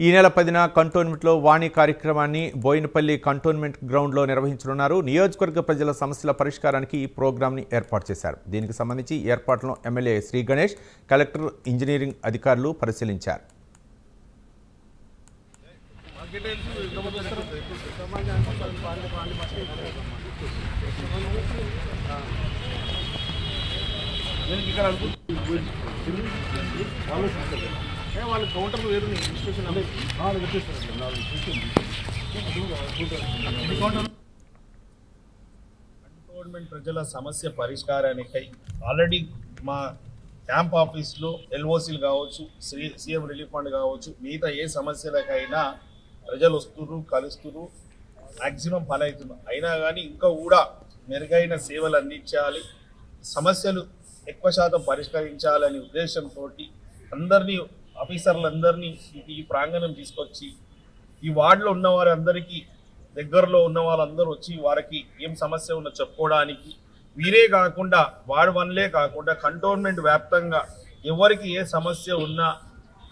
ఈ నెల 10న కంటోన్మెంట్లో వాణి కార్యక్రమాన్ని బోయినపల్లి కంటోన్మెంట్ గ్రౌండ్లో నిర్వహించనున్నారు. నియోజకవర్గ ప్రజల సమస్యల పరిష్కారానికి ఈ ప్రోగ్రాంని ఏర్పాటు చేశారు. దీనికి సంబంధించి ఏర్పాట్లను MLA Shri Ganesh, collector, engineering అధికారులు పరిశీలించారు. వాళ్ళ కౌంటర్లు వేరు కంటోన్మెంట్ ప్రజల సమస్య పరిష్కారానికై ఆల్రెడీ మా క్యాంప్ ఆఫీస్లో ఎల్ఓసీలు కావచ్చు, సీఎం రిలీఫ్ ఫండ్ కావచ్చు, మిగతా ఏ సమస్యలకైనా ప్రజలు వస్తున్నారు, కలుస్తున్నారు, మ్యాక్సిమం పని అవుతున్నారు. అయినా కానీ ఇంకా కూడా మెరుగైన సేవలు అందించాలి, సమస్యలు ఎక్కువ శాతం పరిష్కరించాలనే ఉద్దేశంతో అందరినీ, ఆఫీసర్లందరినీ ఈ ప్రాంగణం తీసుకొచ్చి ఈ వార్డులో ఉన్న వారందరికీ, దగ్గరలో ఉన్న వాళ్ళందరూ వచ్చి వారికి ఏం సమస్య ఉందో చెప్పుకోవడానికి, వీరే కాకుండా వార్డు వన్లే కాకుండా కంటోన్మెంట్ వ్యాప్తంగా ఎవరికి ఏ సమస్య ఉన్నా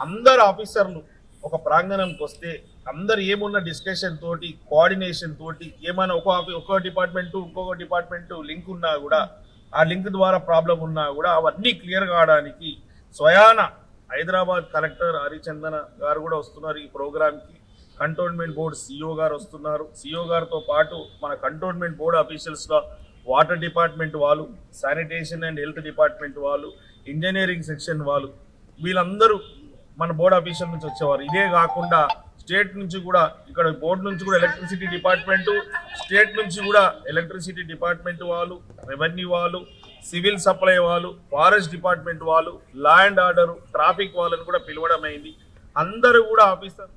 అందరు ఆఫీసర్లు ఒక ప్రాంగణంకి వస్తే అందరు ఏమున్న డిస్కషన్ తోటి, కోఆర్డినేషన్ తోటి, ఏమైనా ఒక డిపార్ట్మెంటు ఇంకొక డిపార్ట్మెంటు లింక్ ఉన్నా కూడా ఆ లింక్ ద్వారా ప్రాబ్లం ఉన్నా కూడా అవన్నీ క్లియర్ కావడానికి స్వయాన హైదరాబాద్ కలెక్టర్ హరిచందన గారు కూడా వస్తున్నారు ఈ ప్రోగ్రామ్కి. కంటోన్మెంట్ బోర్డు సిఇఓ గారు వస్తున్నారు. సిఇఓ గారితో పాటు మన కంటోన్మెంట్ బోర్డు అఫీషియల్స్లో వాటర్ డిపార్ట్మెంట్ వాళ్ళు, శానిటేషన్ అండ్ హెల్త్ డిపార్ట్మెంట్ వాళ్ళు, ఇంజనీరింగ్ సెక్షన్ వాళ్ళు, వీళ్ళందరూ మన బోర్డు అఫీషియల్ నుంచి వచ్చేవారు. ఇదే కాకుండా స్టేట్ నుంచి కూడా, ఇక్కడ బోర్డు నుంచి కూడా ఎలక్ట్రిసిటీ డిపార్ట్మెంటు, స్టేట్ నుంచి కూడా ఎలక్ట్రిసిటీ డిపార్ట్మెంట్ వాళ్ళు, రెవెన్యూ వాళ్ళు, సివిల్ సప్లై వాళ్ళు, ఫారెస్ట్ డిపార్ట్మెంట్ వాళ్ళు, లా అండ్ ఆర్డర్, ట్రాఫిక్ వాళ్ళని కూడా పిలవడం అయింది. అందరూ కూడా ఆఫీసర్